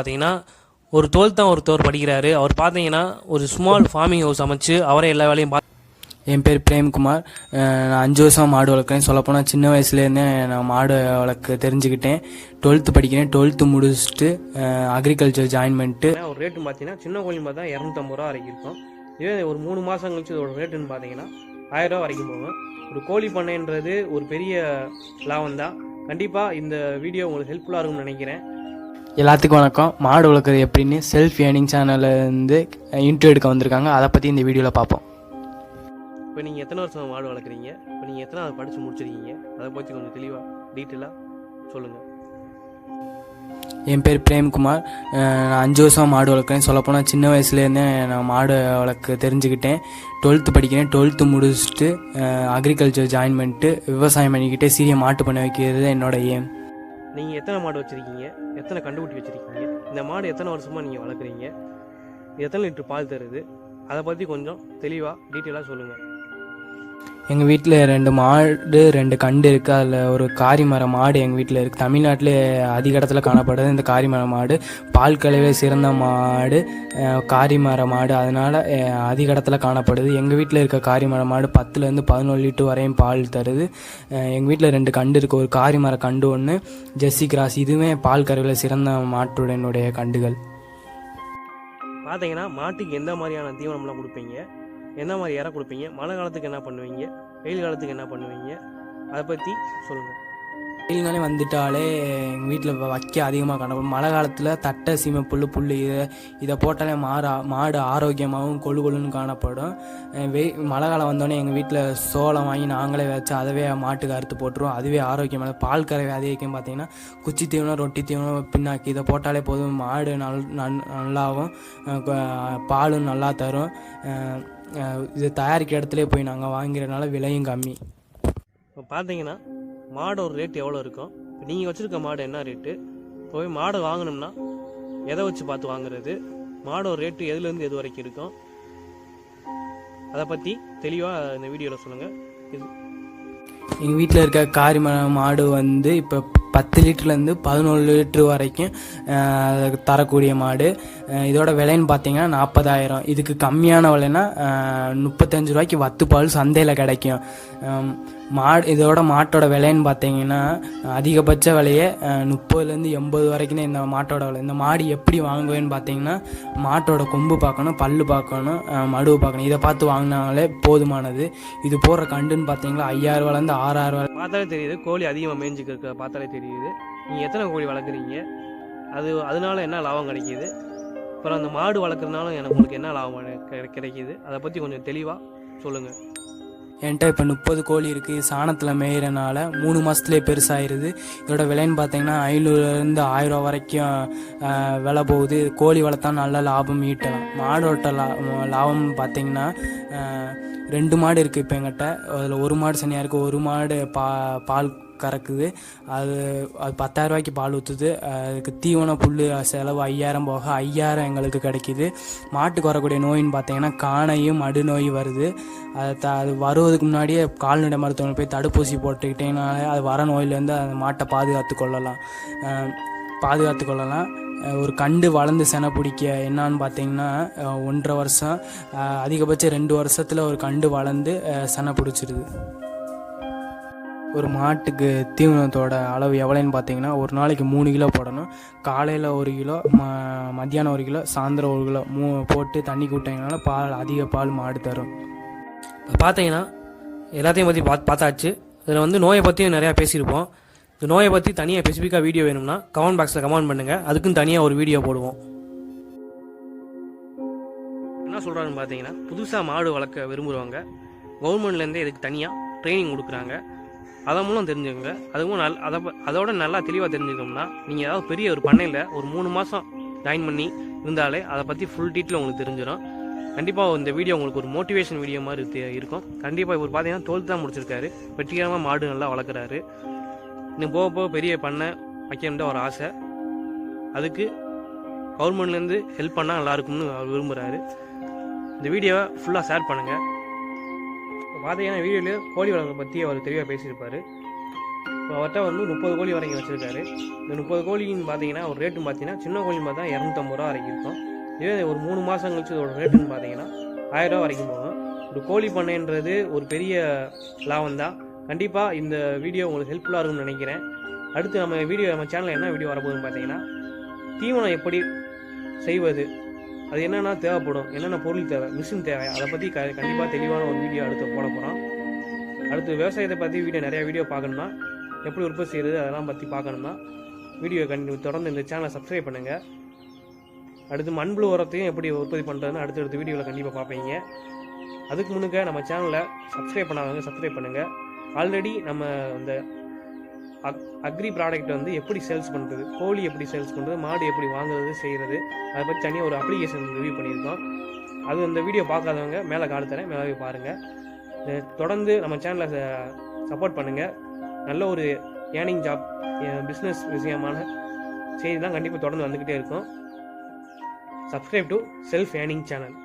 பார்த்தீங்கன்னா ஒரு 12th ஒருத்தர் படிக்கிறாரு. அவர் பார்த்தீங்கன்னா ஒரு ஸ்மால் ஃபார்மிங் ஹவுஸ் அமைச்சு அவரே எல்லா வேலையும் என் பேர் பிரேம்குமார். நான் 5 வருஷம் மாடு வளர்க்குறேன். சொல்லப்போனால் சின்ன வயசுலேருந்தே நான் மாடு வளர்க்க தெரிஞ்சுக்கிட்டேன். 12th படிக்கிறேன். 12th முடிச்சுட்டு அக்ரிகல்ச்சர் ஜாயின் பண்ணிட்டு ஒரு ரேட்டு பார்த்தீங்கன்னா சின்ன கோழி பார்த்தா 250 ரூபா வரைக்கும் இருக்கும். இதே ஒரு 3 மாதம் கழிச்சு இதோட ரேட்டுன்னு பார்த்தீங்கன்னா 1000 ரூபா வரைக்கும் போகும். ஒரு கோழி பண்ணைன்றது ஒரு பெரிய லாபம் தான். கண்டிப்பாக இந்த வீடியோ உங்களுக்கு ஹெல்ப்ஃபுல்லாக இருக்கும்னு நினைக்கிறேன். எல்லாத்துக்கும் வணக்கம். மாடு வளர்க்குறது எப்படின்னு செல்ஃப் ஏர்னிங் சேனல்லேருந்து இன்டர்வியூ எடுக்க வந்திருக்காங்க. அதை பற்றி இந்த வீடியோவில் பார்ப்போம். இப்போ நீங்கள் எத்தனை வருஷம் மாடு வளர்க்குறீங்க, இப்போ நீங்கள் எத்தனை அதை படித்து முடிச்சிருக்கீங்க, அதை பற்றி கொஞ்சம் தெளிவாக டீட்டெயிலாக சொல்லுங்கள். என் பேர் பிரேம்குமார். நான் 5 வருஷம் மாடு வளர்க்குறேன். சொல்லப்போனால் சின்ன வயசுலேருந்தே நான் மாடு வளர்க்க தெரிஞ்சுக்கிட்டேன். 12th படிக்கிறேன். 12th முடிச்சுட்டு அக்ரிகல்ச்சர் ஜாயின் பண்ணிட்டு விவசாயம் பண்ணிக்கிட்டே சீரிய மாட்டு பண்ண வைக்கிறது என்னோட ஏம். நீங்கள் எத்தனை மாடு வச்சுருக்கீங்க, எத்தனை கண்டுக்குட்டி வச்சுருக்கீங்க, இந்த மாடு எத்தனை வருஷமாக நீங்கள் வளர்க்குறீங்க, எத்தனை லிட்டர் பால் தருது, அதை பற்றி கொஞ்சம் தெளிவாக டீட்டெயிலாக சொல்லுங்கள். எங்கள் வீட்டில் 2 மாடு 2 கண்டு இருக்குது. அதில் ஒரு காரிமர மாடு எங்கள் வீட்டில் இருக்குது. தமிழ்நாட்டிலே அதிக இடத்துல காணப்படுது இந்த காரிமர மாடு. பால் கலவையில் சிறந்த மாடு காரிமர மாடு, அதனால் அதிக இடத்துல காணப்படுது. எங்கள் வீட்டில் இருக்க காரிமர மாடு 10லேருந்து 11 லிட்டர் வரையும் பால் தருது. எங்கள் வீட்டில் 2 கண்டு இருக்குது. ஒரு காரிமர கண்டு ஒன்று, ஜெர்சி கிராஸ். இதுவே பால் கறவையில் சிறந்த மாட்டுடனுடைய கண்டுகள். பார்த்தீங்கன்னா மாட்டுக்கு எந்த மாதிரியான தீவனம்லாம் கொடுப்பீங்க, என்ன மாதிரி இறை கொடுப்பீங்க, மழை காலத்துக்கு என்ன பண்ணுவீங்க, வெயில் காலத்துக்கு என்ன பண்ணுவீங்க, அதை பற்றி சொல்லுங்கள். வெயில் காலம் வந்துட்டாலே எங்கள் வீட்டில் வைக்க அதிகமாக காணப்படும். மழை காலத்தில் தட்டை சீமை புல் இதை போட்டாலே மாடு ஆரோக்கியமாகவும் கொழுன்னு காணப்படும். மழை காலம் வந்தோடனே எங்கள் வீட்டில் சோளம் வாங்கி நாங்களே வச்சு அதவே மாட்டுக்கு அறுத்து போட்டுருவோம். அதுவே ஆரோக்கியமான பால் கறவை அதிகம். பார்த்தீங்கன்னா குச்சி தீவனம், ரொட்டி தீவனம், பின்னாக்கி இதை போட்டாலே போதும். மாடு நல்லாவும் பாலும் நல்லா தரும். இது தயாரிக்கிற இடத்துல போய் நாங்கள் வாங்கிறதுனால விலையும் கம்மி. இப்போ பார்த்தீங்கன்னா மாடோட ரேட் எவ்வளோ இருக்கும், இப்போ நீங்கள் வச்சுருக்க மாடு என்ன ரேட்டு, போய் மாடை வாங்கணும்னா எதை வச்சு பார்த்து வாங்குறது, மாடோட ரேட்டு எதுலேருந்து எது வரைக்கும் இருக்கும், அதை பற்றி தெளிவாக இந்த வீடியோவில் சொல்லுங்கள். எங்கள் வீட்டில் இருக்க காரிமர மாடு இப்போ 10 லிட்டர்லேருந்து 11 லிட்டர் வரைக்கும் தரக்கூடிய மாடு. இதோட விலைன்னு பார்த்தீங்கன்னா 40,000. இதுக்கு கம்மியான விலைன்னா 35 ரூபாய்க்கு வத்து பால் சந்தையில் கிடைக்கும். இதோட மாட்டோட விலைன்னு பார்த்தீங்கன்னா அதிகபட்ச விலையே 30லேருந்து 80 வரைக்கும் தான் இந்த மாட்டோட விலை. இந்த மாடு எப்படி வாங்குவேன்னு பார்த்தீங்கன்னா மாட்டோட கொம்பு பார்க்கணும், பல்லு பார்க்கணும், மடுவு பார்க்கணும். இதை பார்த்து வாங்கினாலே போதுமானது. இது போடுற கண்டுன்னு பார்த்தீங்கன்னா 5,000 ரூபாலேருந்து 6,000 ரூபா. பார்த்தாலே தெரியுது கோழி அதிகமாக மேய்ஞ்சிக்க பார்த்தாலே தெரியுது. நீங்கள் எத்தனை கோழி வளர்க்குறீங்க, அதனால என்ன லாபம் கிடைக்கிது, அப்புறம் அந்த மாடு வளர்க்குறதுனால உங்களுக்கு என்ன லாபம் கிடைக்கிது, அதை பற்றி கொஞ்சம் தெளிவாக சொல்லுங்கள். என்கிட்ட இப்போ 30 கோழி இருக்குது. சாணத்தில் மேயிறனால 3 மாதத்துலேயே பெருசாகிடுது. இதோட விலைன்னு பார்த்தீங்கன்னா 500லேருந்து 1000 ரூபா வரைக்கும் விலை போகுது. கோழி வளர்த்தா நல்ல லாபம் ஈட்டலாம். மாடோட்ட லாபம்னு பார்த்தீங்கன்னா 2 மாடு இருக்குது இப்போ எங்கிட்ட. அதில் ஒரு மாடு சனியாக இருக்குது, ஒரு மாடு பால் கறக்குது. அது 10,000 ரூபாய்க்கு பால் ஊற்றுது. அதுக்கு தீவன புல் செலவு 5,000 போக 5,000 எங்களுக்கு கிடைக்கிது. மாட்டுக்கு வரக்கூடிய நோயின்னு பார்த்தீங்கன்னா காணையும் மடு நோய் வருது. அது வருவதுக்கு முன்னாடியே கால்நடை மருத்துவமனை போய் தடுப்பூசி போட்டுக்கிட்டேனாலே அது வர நோயிலேருந்து அந்த மாட்டை பாதுகாத்து கொள்ளலாம். ஒரு கண்டு வளர்ந்து செனை பிடிக்க என்னான்னு பார்த்தீங்கன்னா 1.5 வருஷம், அதிகபட்சம் 2 வருஷத்தில் ஒரு கண்டு வளர்ந்து செனை பிடிச்சிருது. ஒரு மாட்டுக்கு தீவனத்தோட அளவு எவ்வளோன்னு பார்த்தீங்கன்னா ஒரு நாளைக்கு 3 கிலோ போடணும். காலையில் 1 கிலோ, மத்தியானம் 1 கிலோ, சாயந்தரம் 1 கிலோ போட்டு தண்ணி கூட்டிங்கனால அதிக பால் மாடு தரும். பார்த்தீங்கன்னா எல்லாத்தையும் பற்றி பார்த்தாச்சு. இதில் நோயை பற்றியும் நிறையா பேசியிருப்போம். இந்த நோயை பற்றி தனியாக ஸ்பெசிஃபிக்காக வீடியோ வேணும்னா கமெண்ட் பாக்ஸில் கமெண்ட் பண்ணுங்கள். அதுக்கும் தனியாக ஒரு வீடியோ போடுவோம். என்ன சொல்கிறாருன்னு பார்த்தீங்கன்னா புதுசாக மாடு வளர்க்க விரும்புகிறவங்க கவர்மெண்ட்லேருந்தே இதுக்கு தனியாக ட்ரைனிங் கொடுக்குறாங்க. அதன் மூலம் தெரிஞ்சுக்கோங்க. அதுவும் அதோட நல்லா தெளிவாக தெரிஞ்சுக்கணும்னா நீங்கள் ஏதாவது பெரிய ஒரு பண்ணையில் ஒரு 3 மாதம் ஜாயின் பண்ணி இருந்தாலே அதை பற்றி ஃபுல் டீட்டெயில் உங்களுக்கு தெரிஞ்சிடும். கண்டிப்பாக இந்த வீடியோ உங்களுக்கு ஒரு மோட்டிவேஷன் வீடியோ மாதிரி இருக்கும். கண்டிப்பாக இவர் பார்த்தீங்கன்னா 12th தான் முடிச்சிருக்காரு. வெற்றிகரமாக மாடு நல்லா வளர்க்குறாரு. இன்னும் போக பெரிய பண்ணை வைக்கணுன்ற ஒரு ஆசை. அதுக்கு கவர்மெண்ட்லேருந்து ஹெல்ப் பண்ணால் நல்லாயிருக்கும்னு அவர் விரும்புகிறாரு. இந்த வீடியோவை ஃபுல்லாக ஷேர் பண்ணுங்கள். பார்த்தீங்கன்னா வீடியோவில் கோழி வளர்ப்பை பற்றி அவர் தெளிவாக பேசியிருப்பார். இப்போ அவர்கிட்ட வந்து 30 கோழி வரைக்கும் வச்சுருக்காரு. இந்த 30 கோழின்னு பார்த்தீங்கன்னா ஒரு ரேட்டுன்னு பார்த்தீங்கன்னா சின்ன கோழின்னு பார்த்தா 250 ரூபா வரைக்கும் இருக்கும். இதே ஒரு 3 மாதம் கழிச்சு இதோட ரேட்டுன்னு பார்த்தீங்கன்னா 1000 ரூபா வரைக்கும் போகும். ஒரு கோழி பண்ணைன்றது ஒரு பெரிய லாபம் தான். கண்டிப்பாக இந்த வீடியோ உங்களுக்கு ஹெல்ப்ஃபுல்லாக இருக்கும்னு நினைக்கிறேன். அடுத்து நம்ம சேனலில் என்ன வீடியோ வரப்போகுதுன்னு பார்த்தீங்கன்னா தீவனம் எப்படி செய்வது, அது என்னென்ன தேவைப்படும், என்னென்ன பொருள் தேவை, மிஷின் தேவை, அதை பற்றி கண்டிப்பாக தெளிவான ஒரு வீடியோ அடுத்து போட போகிறோம். அடுத்து விவசாயத்தை பற்றி நிறையா வீடியோ பார்க்கணுன்னா, எப்படி உற்பத்தி செய்கிறது அதெல்லாம் பற்றி பார்க்கணுன்னா வீடியோ தொடர்ந்து இந்த சேனலை சப்ஸ்கிரைப் பண்ணுங்கள். அடுத்து மண்புழு உரத்தையும் எப்படி உற்பத்தி பண்ணுறதுன்னு அடுத்தடுத்த வீடியோவில் கண்டிப்பாக பார்ப்பீங்க. அதுக்கு முன்னுக்க நம்ம சேனலை சப்ஸ்கிரைப் பண்ணாதவங்க சப்ஸ்கிரைப் பண்ணுங்கள். ஆல்ரெடி நம்ம இந்த அக்ரி ப்ராடக்ட் வந்து எப்படி சேல்ஸ் பண்ணுறது, கோழி எப்படி சேல்ஸ் பண்ணுறது, மாடு எப்படி வாங்குறது செய்கிறது, அதை பற்றி தனியாக ஒரு அப்ளிகேஷன் ரிவ்யூ பண்ணியிருக்கோம். அது அந்த வீடியோ பார்க்காதவங்க மேலே கால் தரேன், மேலே பாருங்கள். தொடர்ந்து நம்ம சேனலை சப்போர்ட் பண்ணுங்கள். நல்ல ஒரு ஏர்னிங் ஜாப் பிஸ்னஸ் விஷயமான செய்திலாம் கண்டிப்பாக தொடர்ந்து வந்துக்கிட்டே இருக்கும். Subscribe to self earning channel.